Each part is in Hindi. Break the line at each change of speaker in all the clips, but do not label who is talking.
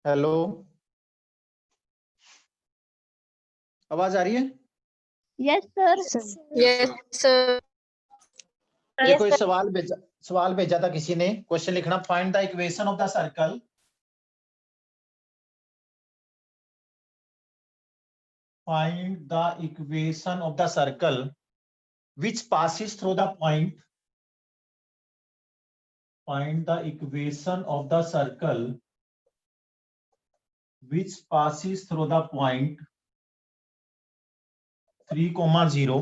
हेलो, आवाज आ रही है?
Yes sir.
Yes sir.
देखो ये सवाल भेजा था किसी ने। क्वेश्चन लिखना, find the equation of the circle which passes through the point find the equation of the circle which passes through the point 3, 0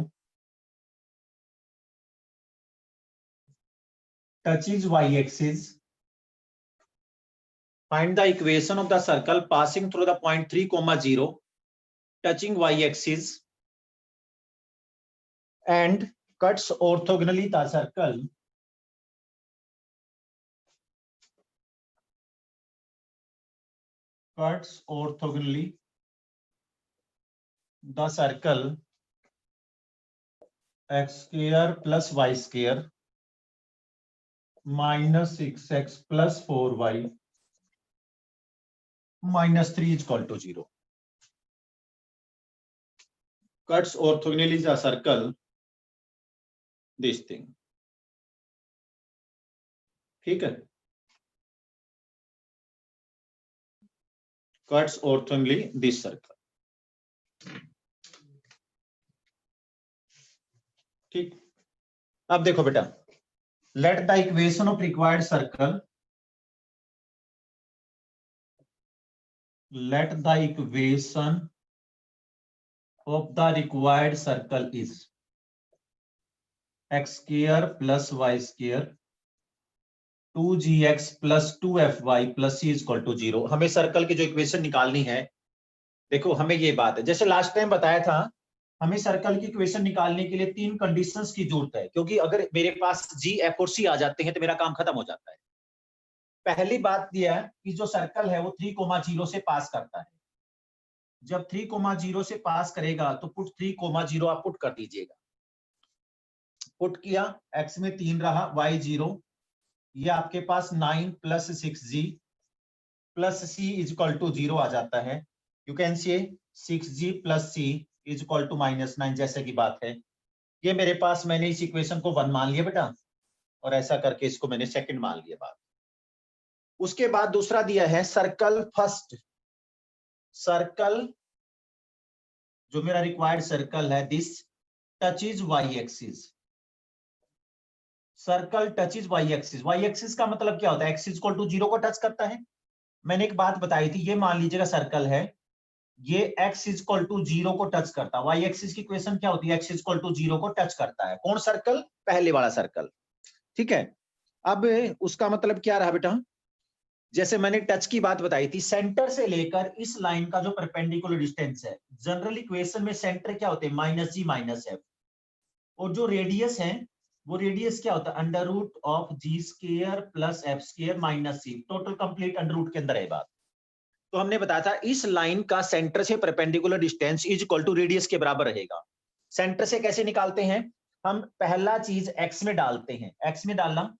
touches y-axis. Find the equation of the circle passing through the point 3, 0 touching y-axis and cuts orthogonally the circle x square plus y square minus 6x plus 4y minus 3 is equal to 0. Cuts orthogonally the circle, this thing. ठीक है, cuts orthogonally this circle. ठीक, अब देखो बेटा, let the equation of required circle is x square plus y square 2gx plus 2fy plus c is equal to 0. हमें सर्कल की जो इक्वेशन निकालनी है, देखो हमें ये बात है, जैसे लास्ट टाइम बताया था, हमें सर्कल की इक्वेशन निकालने के लिए 3 कंडीशंस की जरूरत है, क्योंकि अगर मेरे पास g, f और c आ जाते हैं तो मेरा काम खत्म हो जाता है। पहली बात यह है कि जो सर्कल है वो 3, 0 से पास करता है। जब 3, 0 से पास करेगा तो पुट 3, 0 आप पुट कर दीजिएगा। पुट किया, x में 3 रहा, y 0, ये आपके पास 9 plus 6g plus c is equal to 0 आ जाता है। You can say 6g plus c is equal to -9 जैसे की बात है। ये मेरे पास, मैंने इस इक्वेशन को 1 मान लिया बेटा, और ऐसा करके इसको मैंने सेकंड मान लिया बात। उसके बाद दूसरा दिया है सर्कल फर्स्ट, सर्कल जो मेरा रिक्वायर्ड सर्कल है, this touches Y axis. Circle touches Y axis, Y axis का मतलब क्या होता है? एक्स इक्वल टू 0 को टच करता है। मैंने एक बात बताई थी, ये मान लीजिएगा सर्कल है, ये x इक्वल टू 0 को टच करता है। वाई एक्सिस की इक्वेशन क्या होती है? x इक्वल टू 0 को टच करता है। कौन सर्कल? पहले वाला सर्कल। ठीक है, अब उसका मतलब क्या रहा बेटा? जैसे मैंने टच की बात बताई थी, सेंटर से लेकर इस लाइन का जो परपेंडिकुलर डिस्टेंस है, जनरल इक्वेशन में सेंटर क्या होते हैं? -g -f, और जो रेडियस है वो रेडियस क्या होता है? Under root of ji square plus F square minus C, total complete under root के अंदर है बात। तो हमने बताया था इस लाइन का सेंटर से perpendicular distance is equal to radius के बराबर रहेगा। सेंटर से कैसे निकालते हैं? हम पहला चीज x में डालते हैं, x में डालना,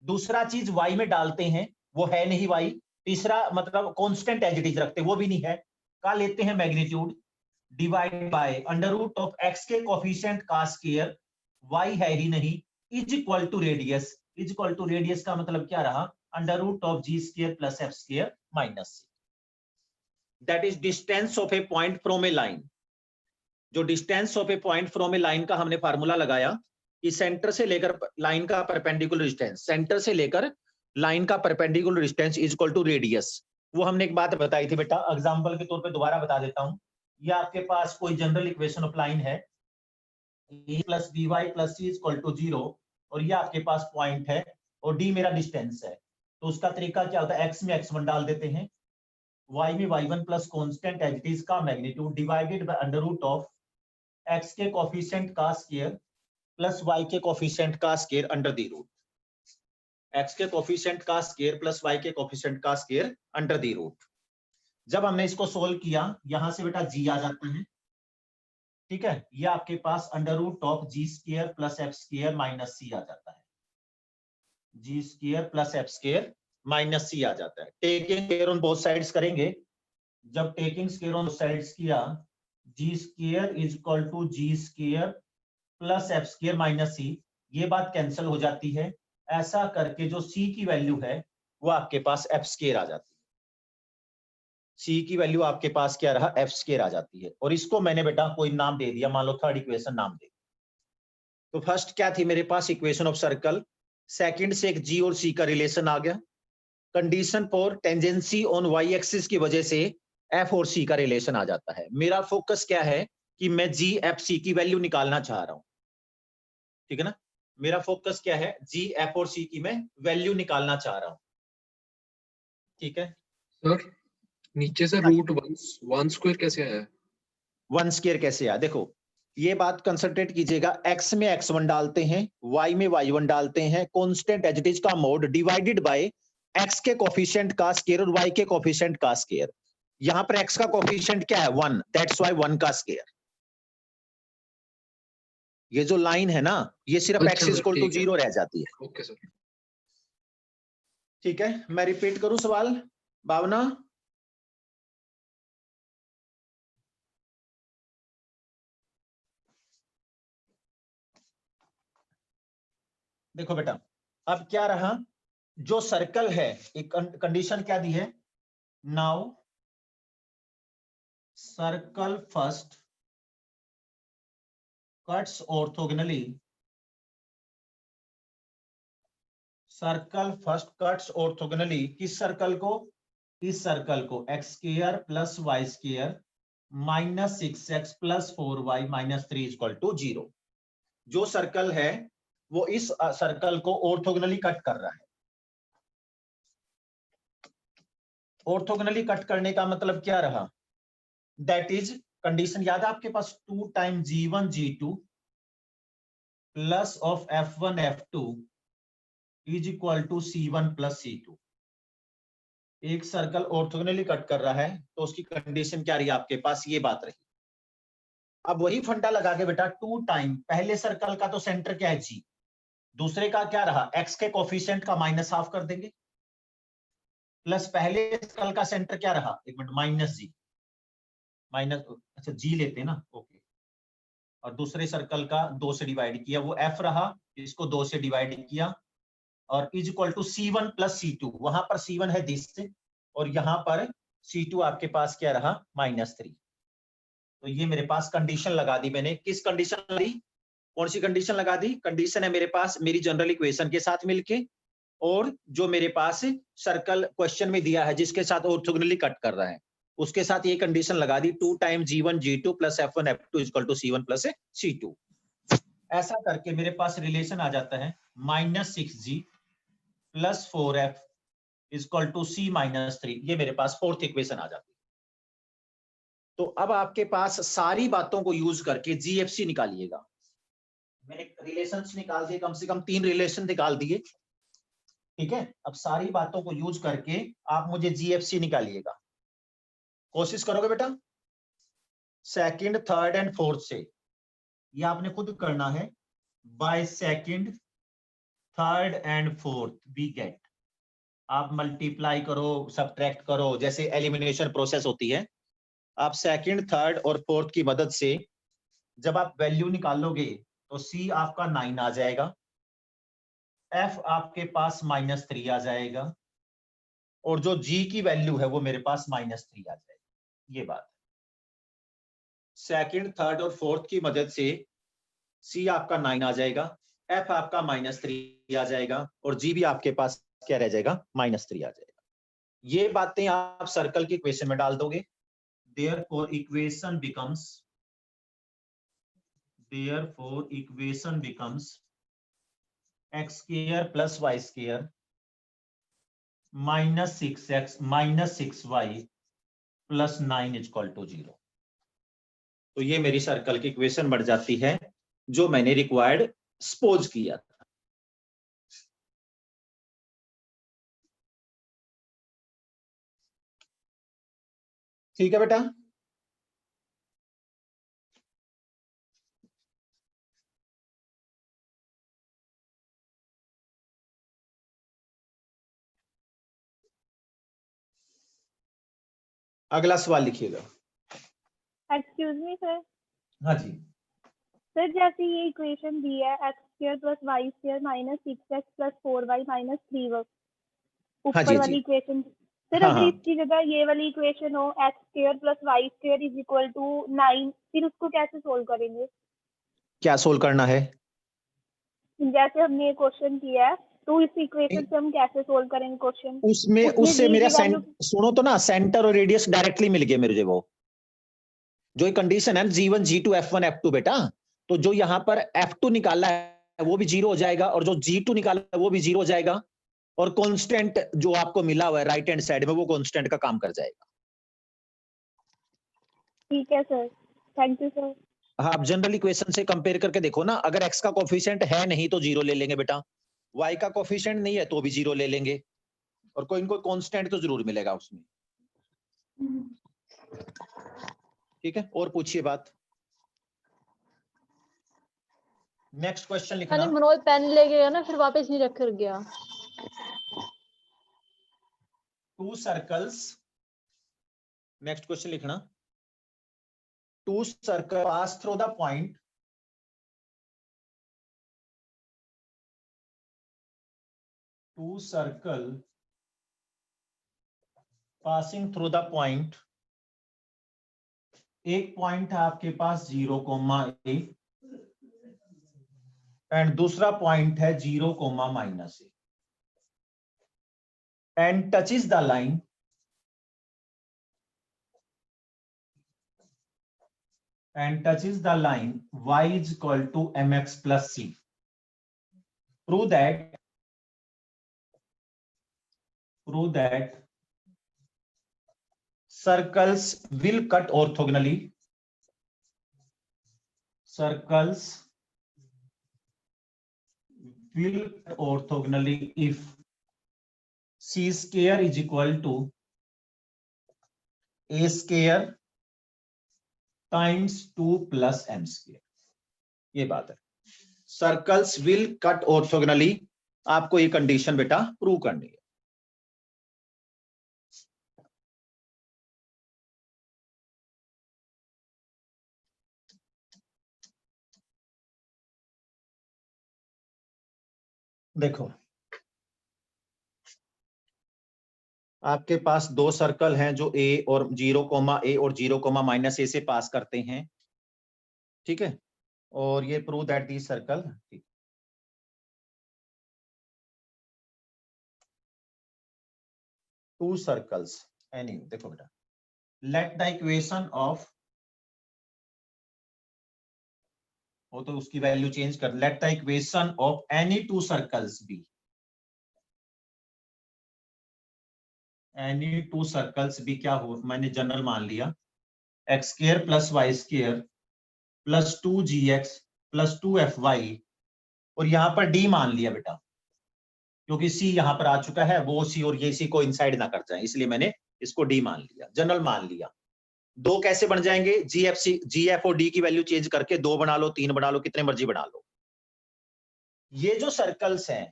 दूसरा चीज y में डालते हैं, वो है नहीं y, तीसरा मतलब कांस्टेंट एज इट इज रखते हैं, वो भी नहीं है, का लेते हैं magnitude, divide by under root of x के कोफिशिएंट का स्क्वायर, y है ही नहीं, is equal to radius. Is equal to radius का मतलब क्या रहा? Under root of ji square plus F square minus C. That is distance of a point from a line. जो distance of a point from a line का हमने फार्मूला लगाया कि सेंटर से लेकर लाइन का परपेंडिकुलर डिस्टेंस, सेंटर से लेकर लाइन का perpendicular distance is equal to radius. वो हमने एक बात बताई थी बेटा, एग्जांपल के तौर पे दोबारा बता देता हूं। ये आपके पास कोई जनरल इक्वेशन ऑफ लाइन है, e plus dy plus c equal to 0, और ये आपके पास पॉइंट है और d मेरा डिस्टेंस है। तो उसका तरीका क्या होता है? x में x1 डाल देते हैं, y में y1 plus constant as it is का magnitude divided by under root of x के कोफिशिएंट का स्क्वायर प्लस y के कोफिशिएंट का square under the root, x के कोफिशिएंट का स्क्वायर प्लस y के कोफिशिएंट का स्क्वायर अंडर द रूट। जब हमने इसको सोल्व किया, यहां से बेटा g आ जाता है, ठीक है, ये आपके पास under root of ji square plus F square minus C आ जाता है, G square plus F square minus C आ जाता है। Taking care on both sides करेंगे, जब टेकिंग केयर ऑन साइड्स किया, G square is equal to ji square plus F square minus C, ये बात कैंसिल हो जाती है। ऐसा करके जो सी की वैल्यू है वो आपके पास एफ स्क्वायर आ जाती है। सी की वैल्यू आपके पास क्या रहा, एफ स्क्वायर आ जाती है। और इसको मैंने बेटा कोई नाम दे दिया, मान लो थर्ड इक्वेशन नाम दे। तो फर्स्ट क्या थी मेरे पास, इक्वेशन ऑफ सर्कल। सेकंड से एक जी और सी का रिलेशन आ गया। Condition for tangency on Y axis की वजह से एफ और सी का रिलेशन आ जाता है। मेरा फोकस क्या है कि मैं जी एफ सी की वैल्यू निकालना चाह रहा हूं, ठीक है ना। मेरा फोकस क्या है, जी एफ और सी की मैं वैल्यू निकालना चाह रहा हूं, ठीक है
सर नीचे से
हाँ,
रूट वन स्क्वायर कैसे आया?
वन स्क्वायर कैसे आया, देखो ये बात कंसंट्रेट कीजिएगा। x में x1 डालते हैं, y में y1 डालते हैं, कांस्टेंट एज इट इज का मोड डिवाइडेड बाय x के कोफिशिएंट का स्क्वायर और y के कोफिशिएंट का स्क्वायर। यहां पर x का कोफिशिएंट क्या है, 1, दैट्स व्हाई 1 का स्क्वायर। ये जो लाइन है ना, ये सिर्फ
अच्छा
x
सर,
इक्वल टू
ठीक है।
0 रह जाती है।
Okay sir.
ठीक है, मैं रिपीट करूं सवाल, भावना। देखो बेटा, अब क्या रहा, जो सर्कल है, एक कंडीशन क्या दी है, now circle first cuts orthogonally, circle first cuts orthogonally, किस सर्कल को, इस सर्कल को, X square plus Y square minus 6x plus 4y minus 3 equal to 0। जो सर्कल है वो इस सर्कल को ऑर्थोगोनली कट कर रहा है। ऑर्थोगोनली कट करने का मतलब क्या रहा, दैट इज कंडीशन याद है आपके पास, 2 time g1 g2 plus of f1 f2 is equal to c1 plus c2। एक सर्कल ऑर्थोगोनली कट कर रहा है तो उसकी कंडीशन क्या रही आपके पास, ये बात रही। अब वही फंडा लगा के बेटा, 2 टाइम पहले सर्कल का तो सेंटर क्या है g, दूसरे का क्या रहा, x के कोफिशिएंट का माइनस हाफ कर देंगे, प्लस पहले सर्कल का सेंटर क्या रहा, एक मिनट, माइनस जी, माइनस, अच्छा जी लेते हैं ना, ओके। और दूसरे सर्कल का 2 से डिवाइड किया, वो f रहा, इसको 2 से डिवाइड किया, और is equal to c1 plus c2, वहां पर c1 है दिस से, और यहां पर c2 आपके पास क्या रहा, -3। तो ये मेरे पास कंडीशन लगा दी मैंने, किस कंडीशन लगा दी, कौन सी कंडीशन लगा दी, कंडीशन है मेरे पास मेरी जनरल इक्वेशन के साथ मिलके, और जो मेरे पास सर्कल क्वेश्चन में दिया है जिसके साथ ऑर्थोगोनली कट कर रहा है उसके साथ ये कंडीशन लगा दी, 2 time g1 g2 plus f1 f2 equal to c1 plus c2। ऐसा करके मेरे पास रिलेशन आ जाता है -6g plus 4f equal to c -3। ये मेरे पास फोर्थ इक्वेशन आ जाती है। तो अब आपके पास सारी बातों को यूज करके जीएफसी निकालिएगा। मैंने रिलेशंस निकाल दिए, कम से कम 3 रिलेशन निकाल दिए, ठीक है। अब सारी बातों को यूज करके आप मुझे जीएफसी निकालिएगा, कोशिश करोगे बेटा, सेकंड थर्ड एंड फोर्थ से, ये आपने खुद करना है, by second third and fourth we get, आप मल्टीप्लाई करो सब्ट्रैक्ट करो, जैसे एलिमिनेशन प्रोसेस होती है, आप सेकंड थर्ड और फोर्थ की मदद से जब आप वैल्यू निकालोगे तो सी आपका 9 आ जाएगा, एफ आपके पास -3 आ जाएगा, और जो जी की वैल्यू है वो मेरे पास -3 आ जाएगी। ये बात सेकंड थर्ड और फोर्थ की मदद से सी आपका 9 आ जाएगा, एफ आपका -3 आ जाएगा, और जी भी आपके पास क्या रह जाएगा, -3 आ जाएगा। ये बातें आप सर्कल की इक्वेशन में डाल दोगे, therefore equation becomes x square plus y square -6x -6y plus 9 equal to 0। तो ये मेरी सर्कल की इक्वेशन बढ़ जाती है जो मैंने रिक्वायर्ड सपोज किया था। ठीक है बेटा। अगला सवाल लिखिएगा।
Excuse me sir.
हाँ जी,
सर जैसे ये इक्वेशन दी है x square plus Y square minus 6x plus 4y minus 3y
हाँ
ऊपर
जी,
वाली
जी,
इक्वेशन। सर
हाँ
अगर
हाँ,
इसकी जगह ये वाली इक्वेशन हो x square plus Y square is equal to 9, फिर उसको कैसे सोल्व करेंगे?
क्या सोल्व करना है?
जैसे हमने ये क्वेश्चन किया है तो इस इक्वेशन से हम कैसे सोल्व करेंगे क्वेश्चन?
उसमें
उसमें
उससे
g
मेरा
की वैल्यू
सुनो तो ना, सेंटर और रेडियस डायरेक्टली मिल गए मेरे वो, जो ये कंडीशन है G1 G2 F1 F2 बेटा, तो जो यहाँ पर F2 निकाला है वो भी 0 हो जाएगा, और जो G2 निकाला है वो भी 0 हो जाएगा, और कांस्टेंट जो आपको मिला हुआ है राइट हैंड साइड में वो कांस्टेंट का काम कर जाएगा।
ठीक है सर, थैंक यू सर।
हाँ, आप जनरल इक्वेशन से कंपेयर करके देखो ना, अगर x का कोफिशिएंट है नहीं तो 0 ले लेंगे बेटा, y का कोफिशिएंट नहीं है तो भी 0 ले लेंगे, और कोई इनको कांस्टेंट तो जरूर मिलेगा उसमें। ठीक है, और पूछिए बात। नेक्स्ट क्वेश्चन लिखना।
मनोज पेन लेके गया ना, फिर वापस नहीं रख कर गया।
टू सर्कल्स, नेक्स्ट क्वेश्चन लिखना। Two circle pass through the point two circle passing through the point, एक पॉइंट है आपके पास 0, a एंड दूसरा पॉइंट है 0, -a and touches the line y is equal to mx plus c. Prove that circles will cut orthogonally. Circles will cut orthogonally if c square is equal to a square times 2 plus m square. ये बात है, सर्कल्स विल कट ऑर्थोगोनली, आपको ये कंडीशन बेटा प्रूव करनी है। देखो, आपके पास दो सर्कल हैं जो a और 0, a और 0, -a से पास करते हैं, ठीक है, और ये प्रूव दैट दी सर्कल, ठीक, टू सर्कल्स एनी, देखो बेटा, लेट द इक्वेशन ऑफ, वो तो उसकी वैल्यू चेंज कर, let the equation of any two circles be, any two circles भी क्या हो, मैंने जनरल मान लिया x square plus Y square plus 2gx plus 2fy, और यहां पर d मान लिया बेटा, क्योंकि c यहां पर आ चुका है, वो c और ये c को इनसाइड ना कर जाए, इसलिए मैंने इसको d मान लिया, जनरल मान लिया। दो कैसे बन जाएंगे, gf और d की वैल्यू चेंज करके 2 बना लो, 3 बना लो, कितने मर्जी बना लो। ये जो सर्कल्स हैं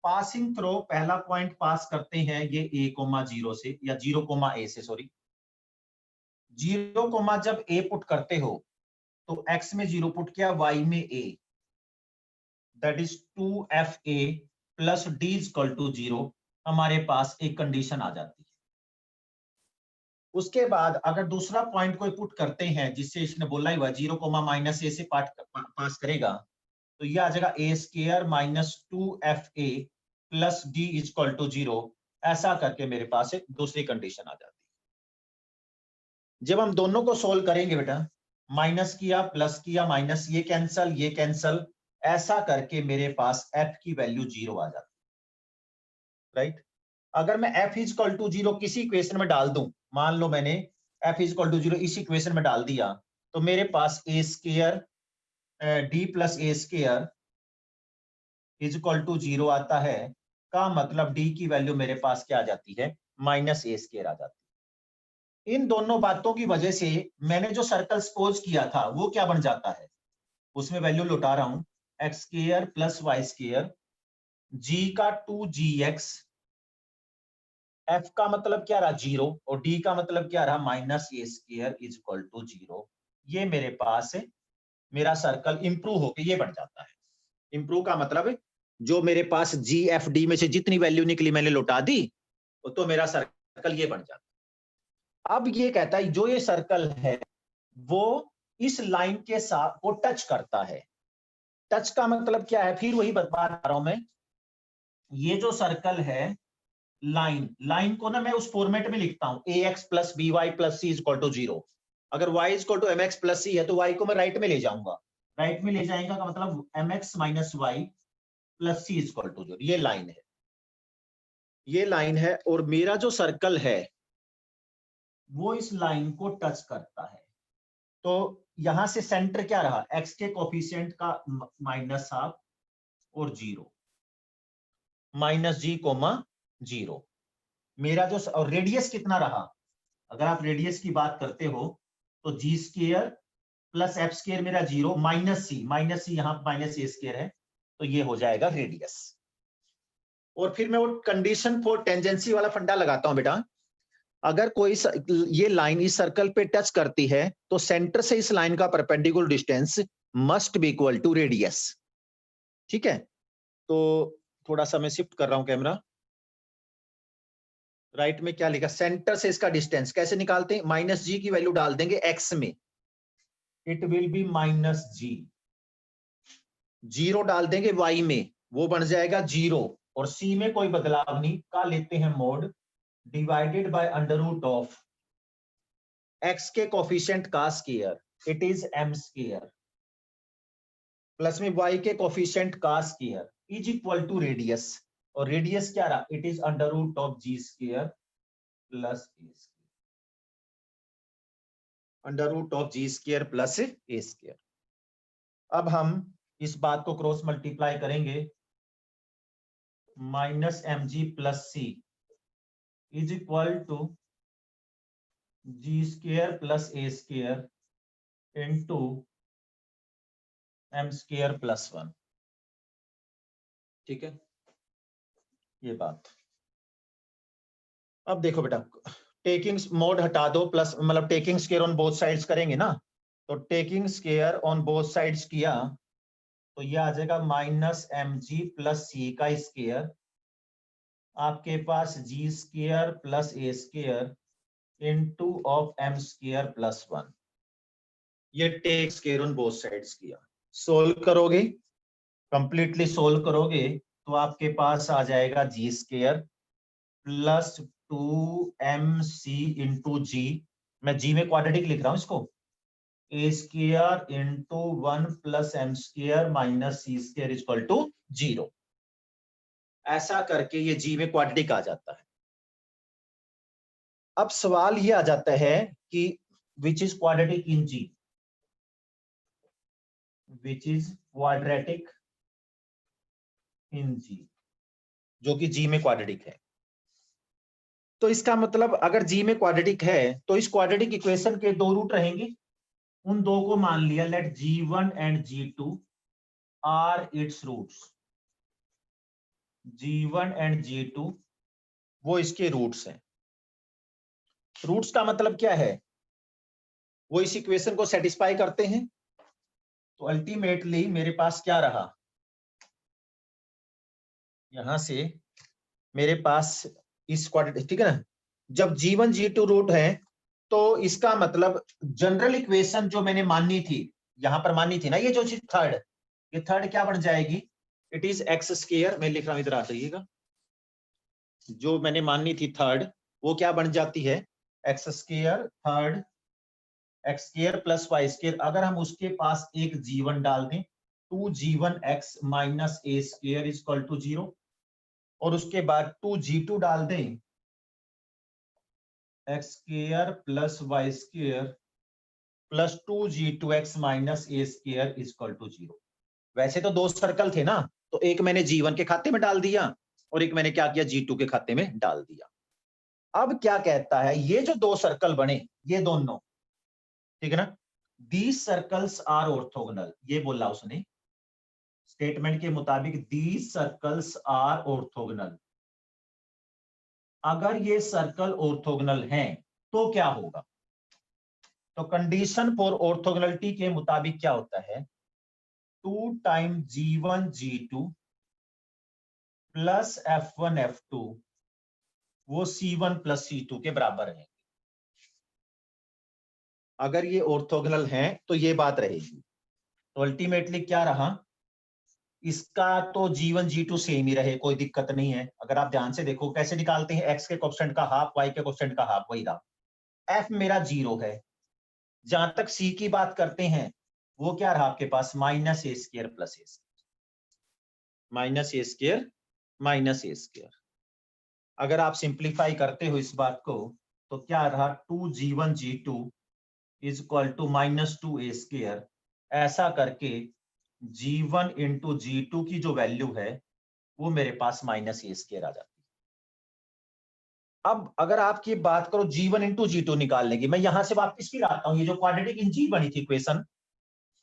पासिंग थ्रू, पहला पॉइंट पास करते हैं ये a, 0 से, या 0, a से, सॉरी 0, जब a पुट करते हो तो x में 0 पुट किया, y में a, that is 2fa plus d is equal to 0, हमारे पास एक कंडीशन आ जाती है। उसके बाद अगर दूसरा पॉइंट कोई पुट करते हैं जिससे इसने बोला ही हुआ 0, -a से पास करेगा, तो ये आ जाएगा a square minus 2fa plus d is equal to 0, ऐसा करके मेरे पास एक दूसरी कंडीशन आ जाती है। जब हम दोनों को सोल्व करेंगे बेटा, माइनस किया, प्लस किया, माइनस, ये कैंसल, ऐसा करके मेरे पास f की वैल्यू 0 आ जाती है, राइट। अगर मैं f इज इक्वल टू 0 किसी इक्वेशन में डाल दूं, मान लो मैंने f इज इक्वल टू 0 इस इक्वेशन में डाल दिया, तो मेरे पास a square d plus a square is equal to 0 आता है, का मतलब d की वैल्यू मेरे पास क्या आ जाती है, माइनस a स्क्वायर आ जाती है। इन दोनों बातों की वजह से मैंने जो सर्कल सपोज किया था वो क्या बन जाता है, उसमें वैल्यू लौटा रहा हूं, x square plus Y square, g का 2gx एफ का मतलब क्या रहा 0 और डी का मतलब क्या रहा minus A square is equal to 0। ये मेरे पास मेरा सर्कल इंप्रूव होके ये बन जाता है। इंप्रूव का मतलब जो मेरे पास जी एफ डी में से जितनी वैल्यू निकली मैंने लौटा दी तो मेरा सर्कल ये बन जाता है। अब ये कहता है जो ये सर्कल है वो इस लाइन के साथ वो टच करता है। टच का मतलब क्या है, फिर वही बता रहा हूं मैं। ये जो सर्कल है लाइन को ना मैं उस फॉर्मेट में लिखता हूं A X plus B Y plus C is equal to 0। अगर y is equal to M X plus C है तो y को मैं राइट में ले जाऊंगा। राइट में ले जाएगा का मतलब m x minus y plus C is equal to 0। ये लाइन है, ये लाइन है और मेरा जो सर्कल है वो इस लाइन को टच करता है। तो यहां से सेंटर क्या रहा, x के कोफिशिएंट का माइनस हाफ और 0 माइनस जी कोमा 0। मेरा जो और रेडियस कितना रहा, अगर आप रेडियस की बात करते हो तो जी स्क्वायर प्लस एफ स्क्वायर मेरा 0 माइनस सी यहां माइनस ए स्क्वायर है तो ये हो जाएगा रेडियस। और फिर मैं वो कंडीशन फॉर टेंजेंसी वाला फंडा लगाता हूं बेटा। अगर कोई ये लाइन इस सर्कल पे टच करती है तो सेंटर से इस लाइन का perpendicular distance must be equal to radius. ठीक है, तो थोड़ा सा मैं शिफ्ट कर रहा हूं कैमरा। राइट में क्या लिखा, सेंटर से इसका डिस्टेंस कैसे निकालते हैं, माइनस जी की वैल्यू डाल देंगे एक्स में, इट विल बी माइनस जी। 0 डाल देंगे वाई में, वो बन जाएगा 0 और सी में कोई बदलाव नहीं का लेते हैं mod divided by under root of x के कोफिशिएंट का square, it is m square plus में वाई के कोफिशिएंट का square is equal to radius. और रेडियस क्या रहा, it is under root of ji square plus A square, under root of ji square plus A square. अब हम इस बात को क्रॉस मल्टीप्लाई करेंगे, minus M G plus C is equal to ji square plus A square into M square plus 1। ठीक है, ये बात। अब देखो बेटा, टेकिंग मोड हटा दो, प्लस मतलब taking square on both sides करेंगे ना, तो taking square on both sides किया तो ये आ जाएगा minus M G plus C का स्क्वायर, आपके पास G square plus A square into of M square plus 1। ये take square on both sides किया। सोल्व करोगे, कंप्लीटली सोल्व करोगे तो आपके पास आ जाएगा G square plus 2mc into G, मैं जी में क्वाड्रेटिक लिख रहा हूं इसको, A square into 1 plus M square minus C square is equal to 0। ऐसा करके ये जी में क्वाड्रेटिक आ जाता है। अब सवाल ये आ जाता है कि which is quadratic in G, which is quadratic in G, जो कि जी में क्वाड्रेटिक है। तो इसका मतलब अगर जी में क्वाड्रेटिक है तो इस क्वाड्रेटिक इक्वेशन के दो रूट रहेंगे, उन दो को मान लिया, let G1 and G2 are its roots. G1 and G2 वो इसके रूट्स हैं। रूट्स का मतलब क्या है, वो इस इक्वेशन को सेटिस्फाई करते हैं। तो अल्टीमेटली मेरे पास क्या रहा, यहां से मेरे पास इस क्वाड्रेटिक, ठीक है ना, जब G1 G2 रूट है तो इसका मतलब जनरल इक्वेशन जो मैंने माननी थी, यहां पर माननी थी ना, ये जो चीज थर्ड, ये थर्ड क्या बन जाएगी, इट इज एक्स स्क्वायर, मैं लिख रहा हूं इधर आ जाइएगा, जो मैंने माननी थी थर्ड वो क्या बन जाती है, x square third x square plus Y square. अगर हम उसके पास एक G1 डाल दें 2G1x minus A square is equal to 0 और उसके बाद 2G2 डाल दें x square plus Y square plus 2G2x minus A square is equal to 0। वैसे तो दो सर्कल थे ना, तो एक मैंने G1 के खाते में डाल दिया और एक मैंने क्या किया G2 के खाते में डाल दिया। अब क्या कहता है, ये जो दो सर्कल बने ये दोनों, ठीक है ना, दीज सर्कल्स आर ऑर्थोगोनल, ये बोला उसने स्टेटमेंट के मुताबिक, दीज सर्कल्स आर ऑर्थोगोनल। अगर ये सर्कल ऑर्थोगोनल हैं तो क्या होगा? तो कंडीशन फॉर ऑर्थोगोनलिटी के मुताबिक क्या होता है, 2 time G1 G2 plus F1 F2 वो C1 प्लस C2 के बराबर है। अगर ये ऑर्थोगोनल हैं तो ये बात रहेगी। तो अल्टीमेटली क्या रहा, इसका तो G1 G2 सेम ही रहे, कोई दिक्कत नहीं है। अगर आप ध्यान से देखो कैसे निकालते हैं, x के कोएफिशिएंट का हाफ, y के कोएफिशिएंट का हाफ, वही रहा। f मेरा 0 है। जहां तक c की बात करते हैं वो क्या रहा आपके पास, माइनस ए स्क्वायर प्लस ए स्क्वायर, माइनस ए स्क्वायर माइनस ए स्क्वायर। अगर आप सिंप्लीफाई करते हो इस बात को तो क्या रहा, 2G1 G2 is equal to minus 2 a square. ऐसा करके G1 इंटू G2 की जो वैल्यू है वो मेरे पास माइनस ए स्क्वायर आ जाती है। अब अगर आपकी बात करो G1 इंटू G2 निकालने की, मैं यहां से वापस फिर आता हूं, ये जो क्वाड्रेटिक इंजीन बनी थी इक्वेशन,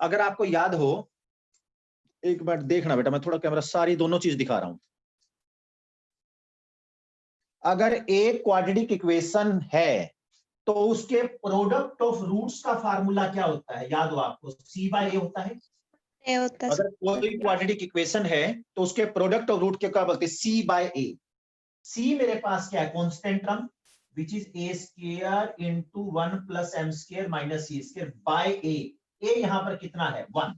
अगर आपको याद हो, एक मिनट देखना बेटा, मैं थोड़ा कैमरा सारी दोनों चीज दिखा रहा हूं। अगर एक क्वाड्रेटिक इक्वेशन है तो उसके प्रोडक्ट ऑफ रूट्स का फार्मूला क्या होता है, याद हो आपको, C बाय ए होता है।
ए होता है
अगर कोई क्वाड्रेटिक इक्वेशन है तो उसके प्रोडक्ट ऑफ रूट के क्या बोलते हैं, C बाय ए। C मेरे पास क्या है, constant term which is a square into 1 plus m square minus c square by a। a यहां पर कितना है, 1।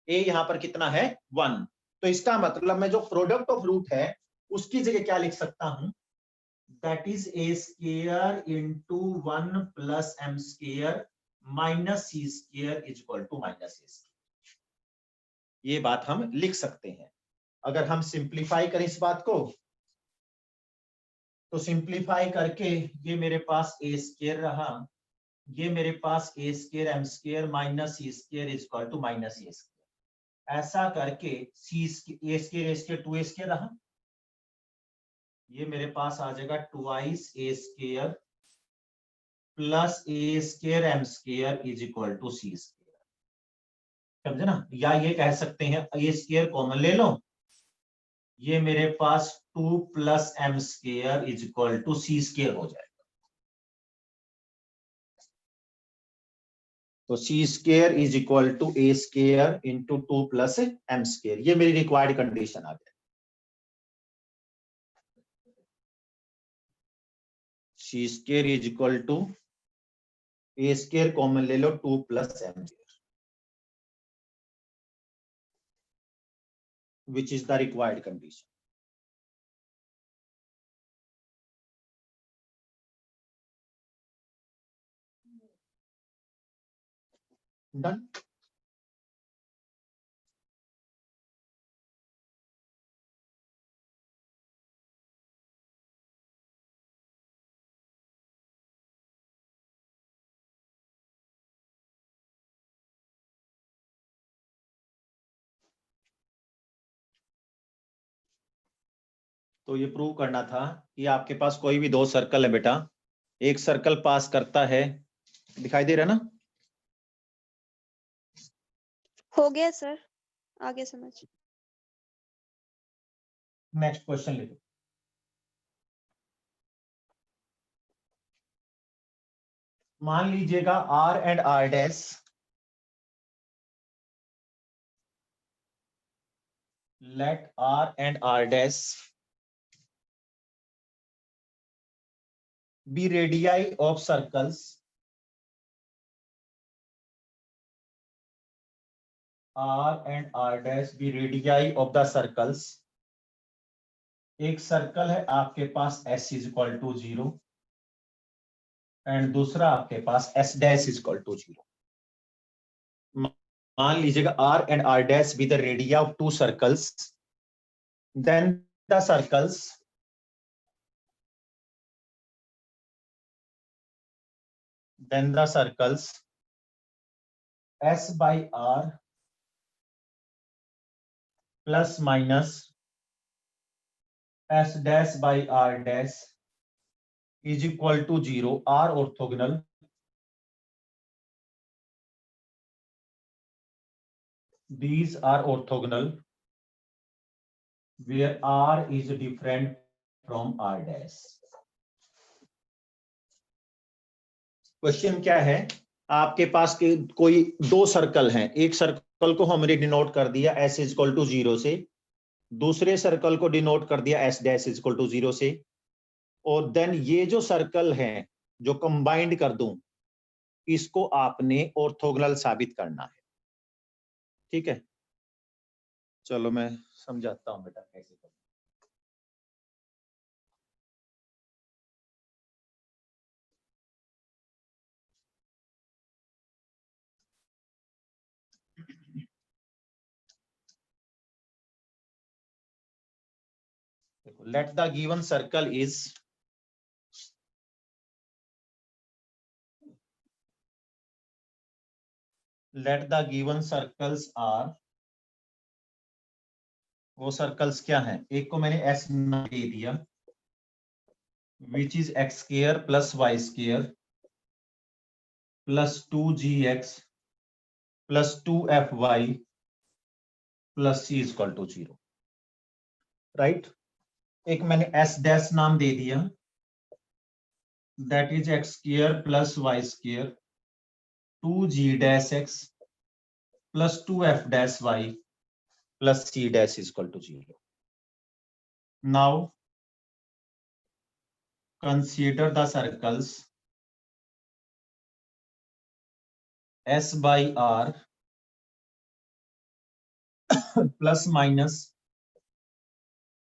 a यहां पर कितना है, 1। तो इसका मतलब मैं जो प्रोडक्ट ऑफ रूट है उसकी जगह क्या लिख सकता हूं, that is a square into 1 plus m square minus c square is equal to minus a square. ये बात हम लिख सकते हैं। अगर हम सिंप्लीफाई करें इस बात को तो सिंप्लीफाई करके ये मेरे पास ए स्क्वायर रहा, ये मेरे पास A square M square minus C square is equal to minus A square. ऐसा करके सी ए स्क्वायर 2 ए स्क्वायर रहा, ये मेरे पास आ जाएगा twice a square plus A square M square is equal to C square. समझे ना? या ये कह सकते हैं ए स्क्वायर कॉमन ले लो, ये मेरे पास 2 plus M square is equal to C square हो जाएगा। तो C square is equal to A square into 2 plus M square, ये मेरी रिक्वायर्ड कंडीशन आ गई। C square is equal to A square common ले लो 2 plus M square, which is the required condition. Done. तो ये प्रूव करना था कि आपके पास कोई भी दो सर्कल है बेटा, एक सर्कल पास करता है, दिखाई दे रहा है ना?
हो गया सर, आगे समझ।
नेक्स्ट क्वेश्चन लिखो। मान लीजिएगा R and R dash let R and R dash be radii of circles R and R dash be radii of the circles। एक सर्कल है आपके पास S इज इक्वल टू 0 एंड दूसरा आपके पास S dash is equal to 0। मान लीजिएगा R and R dash be the radii of two circles, then the circles S by R plus minus S dash by R dash is equal to 0 are orthogonal these are orthogonal where R is different from R dash. Question क्या है, आपके पास के कोई दो सर्कल हैं, एक सर्कल को हमने डिनोट कर दिया एस इज इक्वल टू 0 से, दूसरे सर्कल को डिनोट कर दिया S dash is equal to 0 से, और देन ये जो सर्कल है जो कंबाइंड कर दूं, इसको आपने ऑर्थोगोनल साबित करना है। ठीक है, चलो मैं समझाता हूं बेटा कैसे करना। Let the given circle is let the given circles are, वो सर्कल्स क्या हैं, एक को मैंने एस नाम दे दिया, which is x square plus Y square plus 2gx plus 2fy plus c is equal to 0, right. एक मैंने एस डैश नाम दे दिया, that is x square plus Y square 2g dash x plus 2f dash y plus c dash is equal to 0। Now consider the circles s by r plus minus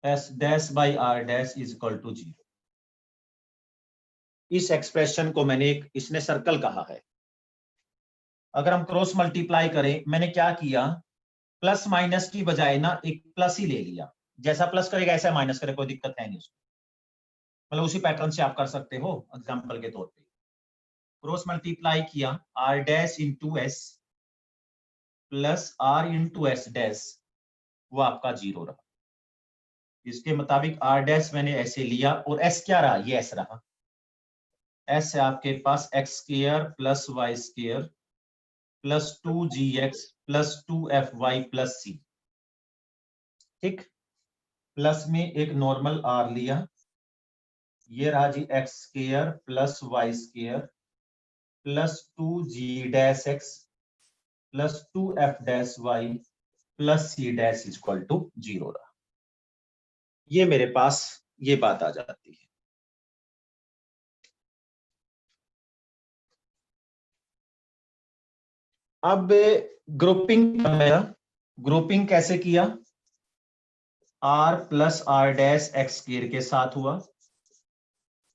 s dash by r dash is equal to 0। इस एक्सप्रेशन को मैंने इसने सर्कल कहा है। अगर हम क्रॉस मल्टीप्लाई करें, मैंने क्या किया, प्लस माइनस की बजाय ना एक प्लस ही ले लिया, जैसा प्लस करेगा ऐसा माइनस करे, कोई दिक्कत है नहीं उसको, मतलब उसी पैटर्न से आप कर सकते हो। एग्जांपल के तौर पे क्रॉस मल्टीप्लाई किया, r dash into S plus r into S dash, वो आपका 0 रहा। इसके मुताबिक r डैश मैंने ऐसे लिया और s क्या रहा, ये s रहा। s है आपके पास X square plus Y square plus 2gx plus 2fy plus c। ठीक, प्लस में एक नॉर्मल r लिया, ये रहा जी X square plus Y square plus 2g dash x plus 2f dash y plus c dash is equal to 0 रहा। ये मेरे पास ये बात आ जाती है। अब ग्रुपिंग, मेरा ग्रुपिंग कैसे किया, r plus r dash x square के साथ हुआ,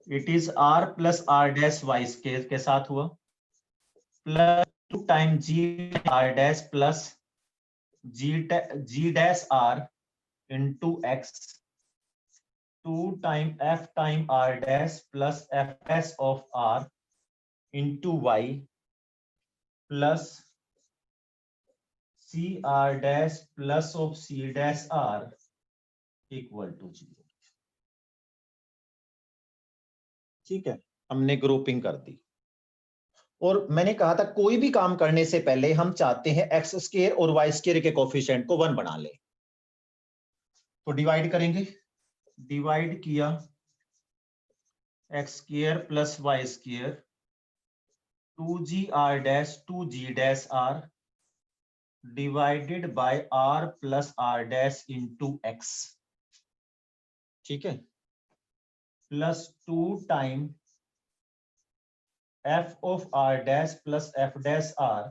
it is r plus r dash y square के साथ हुआ, plus 2 time g r dash plus g dash r into x 2 time f time r dash plus f dash of r into y plus c r dash plus of c dash r equal to 0। ठीक है, हमने ग्रुपिंग कर दी। और मैंने कहा था कोई भी काम करने से पहले हम चाहते हैं एक्स स्क्वायर और वाई स्क्वायर के कोफिशिएंट को 1 बना ले। तो डिवाइड करेंगे, डिवाइड किया x square plus Y square 2g r dash 2g dash r divided by r plus r dash into x. ठीक है, plus 2 time f of r dash plus f dash r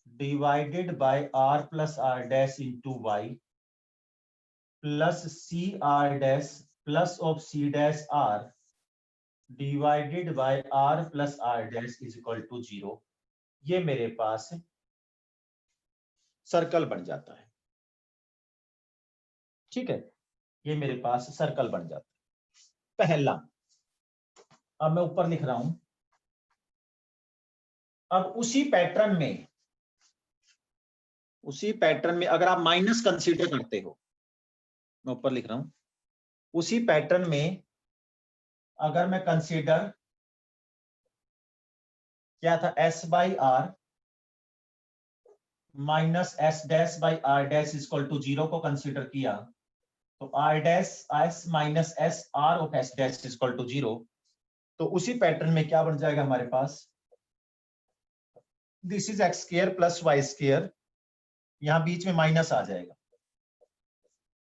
divided by r plus r dash into y plus c r dash plus of c dash r divided by r plus r dash is equal to 0। ये मेरे पास सर्कल बन जाता है। ठीक है, ये मेरे पास सर्कल बन जाता है पहला। अब मैं ऊपर लिख रहा हूं, अब उसी पैटर्न में अगर आप माइनस कंसीडर करते हो, मैं ऊपर लिख रहा हूं, उसी पैटर्न में अगर मैं कंसीडर क्या था s by R minus S dash by R dash equal to 0 को कंसीडर किया, तो R dash S minus S R of S dash is equal to 0। तो उसी पैटर्न में क्या बन जाएगा हमारे पास, this is x square plus Y square, यहां बीच में माइनस आ जाएगा,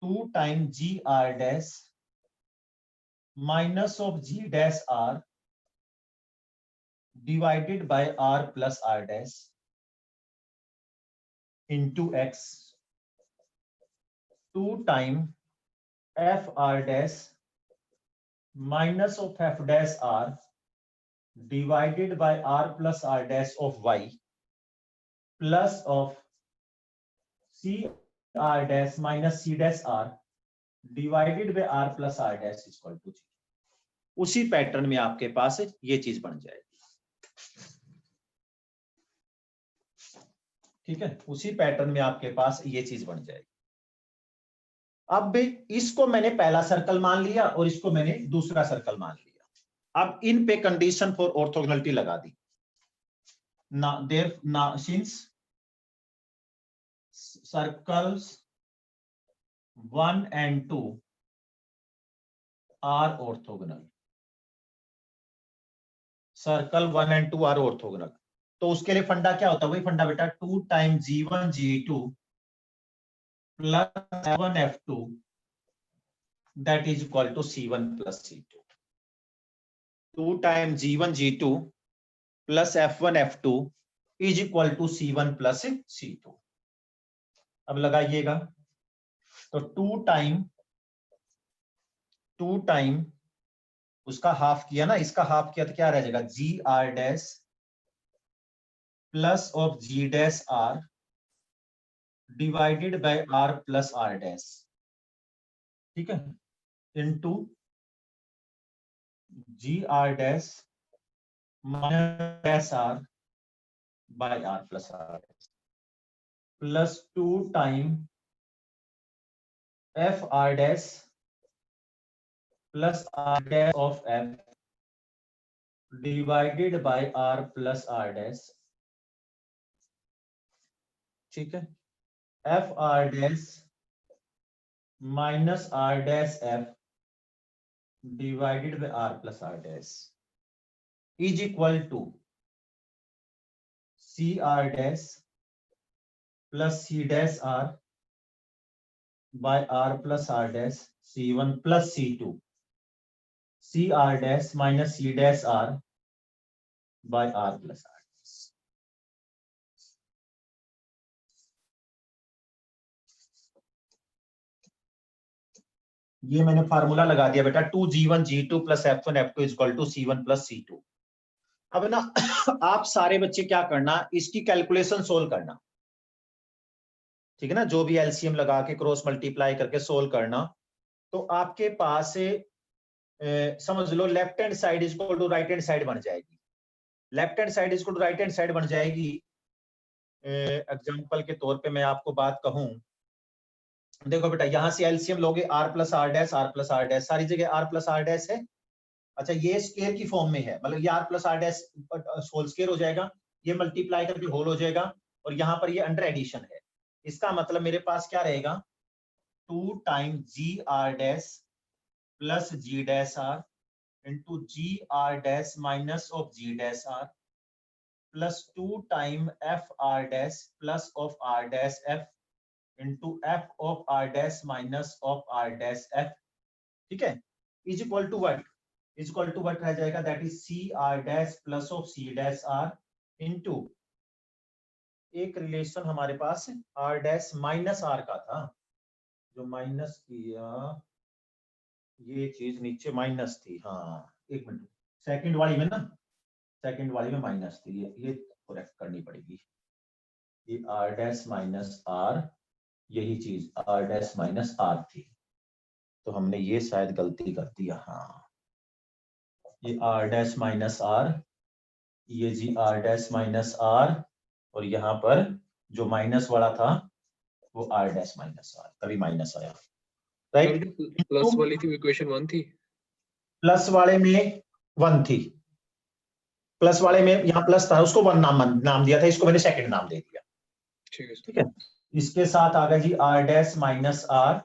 2 time ji are dash minus of ji dash are divided by are plus are dash into x, 2 time F R dash minus of f dash are divided by are plus are dash of y plus of c are dash minus c dash are divided by are plus are dash equal to 0। उसी पैटर्न में आपके पास ये चीज बन जाएगी, ठीक है, उसी पैटर्न में आपके पास ये चीज बन जाएगी। अब इसको मैंने पहला सर्कल मान लिया और इसको मैंने दूसरा सर्कल मान लिया। अब इन पे कंडीशन फॉर ऑर्थोगोनलिटी लगा दी ना, देयर ना since circles 1 and 2 are orthogonal, circle 1 and 2 are orthogonal, तो उसके लिए फंडा क्या होता है, वही फंडा बेटा 2 time G1 G2 plus F1 F2 that is equal to C1 plus C2। 2 time G1 G2 plus F1 F2 is equal to C1 plus C2। अब लगाइएगा, तो 2 टाइम उसका हाफ किया ना, इसका हाफ किया तो क्या रह जाएगा, G are dash plus of ji dash are divided by are plus are dash, ठीक है, into G are dash minus dash are by are plus are dash plus 2 time F R dash plus are dash of F divided by are plus are dash, ठीक है, F are dash minus R dash F divided by are plus are dash is equal to C are dash plus c dash are by are plus are dash C1 plus C2 c are dash minus c dash are by are plus are dash. ये मैंने फार्मूला लगा दिया बेटा, 2G1 G2 plus F1 F2 is equal to C1 plus C2। अब ना आप सारे बच्चे क्या करना, इसकी कैलकुलेशन सोल्व करना, ठीक है ना, जो भी एलसीएम लगा के क्रॉस मल्टीप्लाई करके सोल्व करना। तो आपके पास समझ लो left hand side is equal to right hand side बन जाएगी, left hand side is equal to right hand side बन जाएगी। एग्जांपल के तौर पे मैं आपको बात कहूं, देखो बेटा यहां से एलसीएम लोगे आर प्लस आर डैश, सारी जगह आर प्लस आर डैश है। अच्छा ये स्क्वायर की फॉर्म में है, मतलब ये r plus are dash whole square हो जाएगा, ये मल्टीप्लाई करके होल हो जाएगा, और यहाँ पर ये अंडर एडिशन है। इसका मतलब मेरे पास क्या रहेगा, 2 time ji are dash plus g dash r into g are dash minus of ji dash r plus 2 time F R dash plus of are dash f into f of are dash minus of are dash f, ठीक है, is equal to what, is equal to what रह जाएगा, that is c are dash plus of c dash r into एक रिलेशन हमारे पास आर डैश माइनस आर का था, जो माइनस किया ये चीज नीचे माइनस थी, हाँ एक मिनट, सेकंड वाली में ना, सेकंड वाली में माइनस थी, ये करेक्ट करनी पड़ेगी, ये आर डैश माइनस आर, यही चीज आर डैश माइनस आर थी, तो हमने ये शायद गलती कर दिया, हाँ ये आर डैश माइनस आर, ये जी आर डैश माइनस आर, और यहाँ पर जो माइनस वाला था वो आर डैश माइनस आर, तभी माइनस आया, राइट।
प्लस वाली थी इक्वेशन 1 थी,
प्लस वाले में 1 थी, प्लस वाले में यहाँ प्लस था, उसको 1 नाम दिया था, इसको मैंने सेकंड नाम दे दिया,
ठीक है
ठीक है। इसके साथ आ गया G are dash minus R,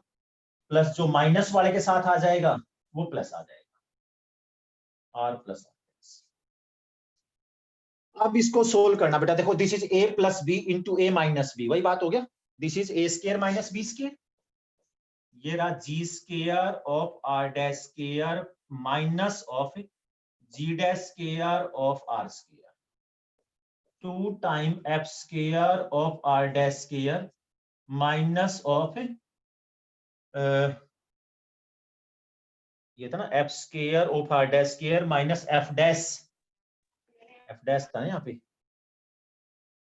plus जो माइनस वाले के साथ आ जाएगा वो प्लस आ जाएगा, r प्लस। अब इसको सोल्व करना बेटा, देखो this is a plus b into a minus b, वही बात हो गया, this is a square minus b square, ये रहा g square of r dash square minus of g dash square of r square 2 time f square of r dash square minus of ये था ना f square of r dash square minus f dash था यहाँ पे,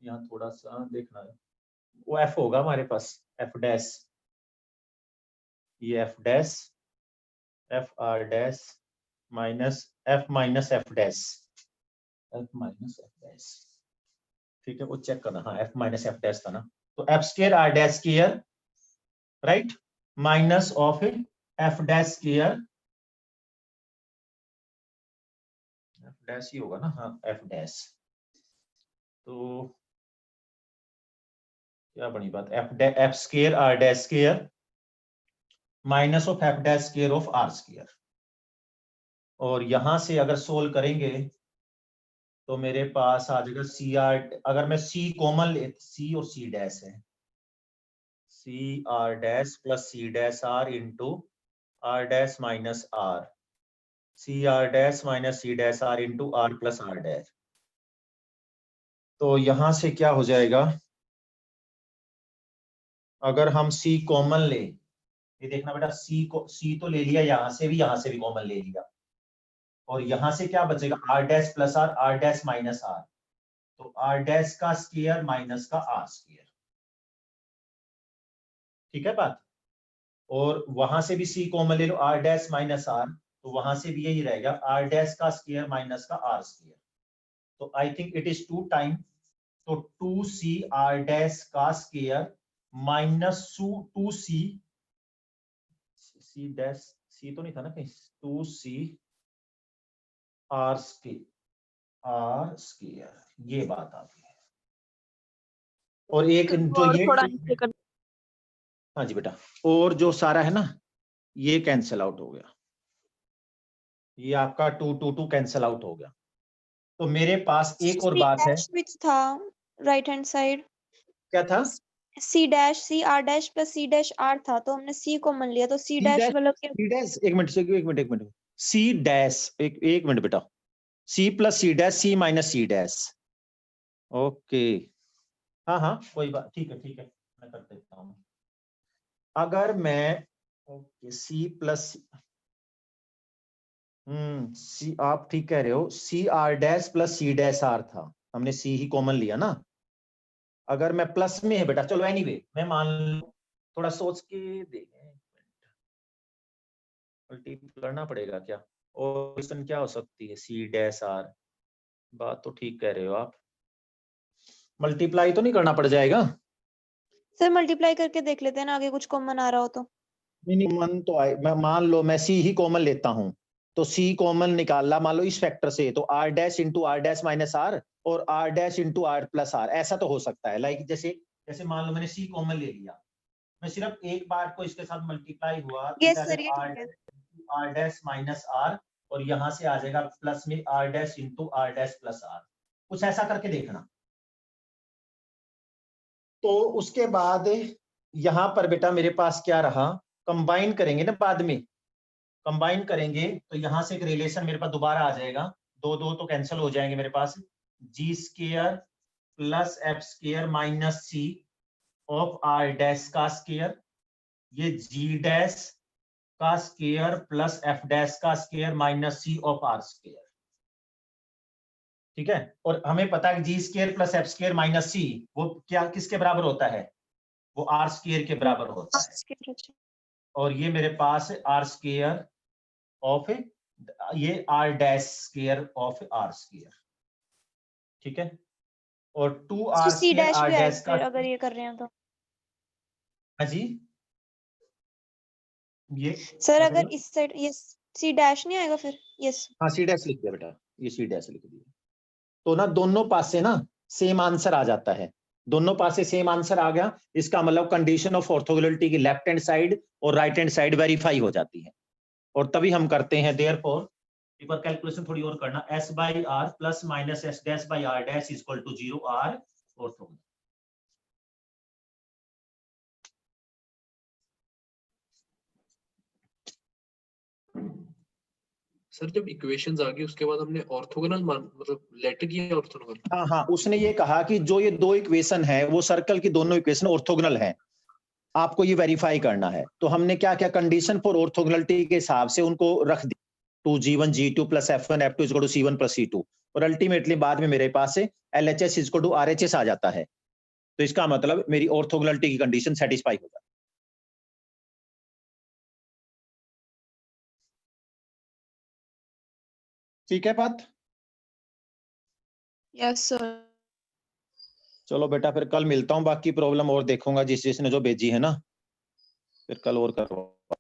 यहाँ थोड़ा सा देखना है, वो f होगा हमारे पास, f डैश, ये f dash f r dash minus f minus f dash, f minus f dash, ठीक है, वो चेक करना, हाँ f माइनस f डैश था ना, तो f square r dash square right minus of f dash square, f dash ही होगा ना, हाँ f डैश, तो क्या बनी बात, f square r dash square minus of f dash square of r square, और यहां से अगर सोल्व करेंगे तो मेरे पास आ जाएगा सी आर, अगर मैं c कॉमन ले, c और c डैश है, c are dash plus c dash r into are dash minus r, c are dash minus c dash r into are plus are dash, तो यहां से क्या हो जाएगा, अगर हम c कॉमन ले, ये देखना बेटा c तो ले लिया, यहां से भी कॉमन ले लिया, और यहां से क्या बचेगा, r dash plus r dash minus r, तो r डैश का स्क्वायर माइनस का r स्क्वायर, ठीक है बात, और वहां से भी c कॉमन ले लो, r डैश माइनस r, तो वहां से भी यही रहेगा, r डैश का स्क्वायर माइनस का r स्क्वायर, तो I think it is 2 time, तो 2c r डैश का square minus 2c c dash, c तो नहीं था ना कहीं, 2c r स्क्वायर, ये बात आती है, और एक जो ये
थोड़ा नीचे कर,
हाँ जी बेटा, और जो सारा है ना ये कैंसिल आउट हो गया, ये आपका 2 कैंसिल आउट हो गया, तो मेरे पास एक और बात है,
which था राइट हैंड साइड,
क्या था,
c dash c r dash plus c dash r था, तो हमने c कॉमन लिया, तो c डैश मतलब क्या,
c डैश, एक मिनट c डैश, एक मिनट बेटा, c plus c dash, c minus c dash, okay, हाँ हाँ कोई बात, ठीक है मैं कर देता हूँ, अगर मैं ओके c प्लस सी, आप ठीक कह रहे हो, c are dash plus c dash r था, हमने सी ही कॉमन लिया ना, अगर मैं प्लस में है बेटा, चलो एनीवे मैं मान लूं, थोड़ा सोच के देखें, मल्टीप्लाई करना पड़ेगा क्या, और क्वेश्चन क्या हो सकती है, सी डैश आर, बात तो ठीक कह रहे हो आप, मल्टीप्लाई तो नहीं करना पड़ जाएगा,
सर मल्टीप्लाई करके देख लेते हैं ना, आगे कुछ कॉमन आ रहा हो तो,
नहीं मन तो आए, मैं मान लो मैं सी ही कॉमन लेता हूं, तो सी कॉमन निकाला मान लो इस फैक्टर से, तो R dash into are dash minus R और R dash into are plus R, ऐसा तो हो सकता है, लाइक जैसे मान लो मैंने सी कॉमन ले लिया, मैं सिर्फ एक बार को इसके साथ मल्टीप्लाई हुआ,
यस सर ये ठीक है,
आर डैश माइनस आर, और यहां से आ जाएगा प्लस में r dash into are dash plus r, कुछ ऐसा करके देखना, तो उसके बाद यहां पर बेटा मेरे पास क्या रहा, कंबाइन करेंगे ना बाद में, कंबाइन करेंगे तो यहां से एक रिलेशन मेरे पास दोबारा आ जाएगा, दो तो कैंसिल हो जाएंगे मेरे पास, G square plus F square minus C of are dash का स्क्वायर, ये जी डैश का स्क्वायर प्लस एफ डैश का square minus C of are square, ठीक है, और हमें पता है कि G square plus F square minus C वो क्या किसके बराबर होता है, वो आर स्क्वायर के बराबर होता है, और ये मेरे पास आर स्क्वायर ऑफ ये r dash square of are square, ठीक है, और 2 r
c
square
dash
r
भी
डैश का,
आएगा अगर ये कर रहे हैं तो,
हाँ जी, ये
सर अगर इस साइड ये सी डैश नहीं आएगा फिर, यस
हाँ सी डैश लिख दिया बेटा, ये सी डैश लिख दिया, तो ना दोनों पास से ना सेम आंसर आ जाता है, दोनों पास से सेम आंसर आ गया, इसका मतलब कंडीशन ऑफ ऑर्थोगोनलिटी की लेफ्ट हैंड साइड और राइट हैंड साइड वेरीफाई हो जाती है, और तभी हम करते हैं देयरफॉर एक बार कैलकुलेशन थोड़ी और करना, s by r plus minus s dash by r dash equal to 0 r orthogonal.
Sir जब इक्वेशंस आ गई उसके बाद हमने ऑर्थोगोनल मतलब लेट किया ऑर्थोगोनल।
हाँ हाँ, उसने ये कहा कि जो ये दो इक्वेशन है वो सर्कल की दोनों इक्वेशन ऑर्थोगोनल हैं, आपको ये वेरीफाई करना है। तो हमने क्या क्या कंडीशन फॉर ऑर्थोगोनलिटी के हिसाब से उनको रख दी, 2g1 g2 plus f1 f2 equal to c1 plus c2, और अल्टीमेटली बाद में मेरे पास से LHS इक्वल टू RHS आ जाता है। तो इसका मतलब मेरी ऑर्थोगोनलिटी की कंडीशन सेटिस्फाई हो जाती है। ठीक है बात?
Yes sir.
चलो बेटा फिर कल मिलता हूँ, बाकी प्रॉब्लम और देखूंगा जिसने जो भेजी है ना, फिर कल और करवा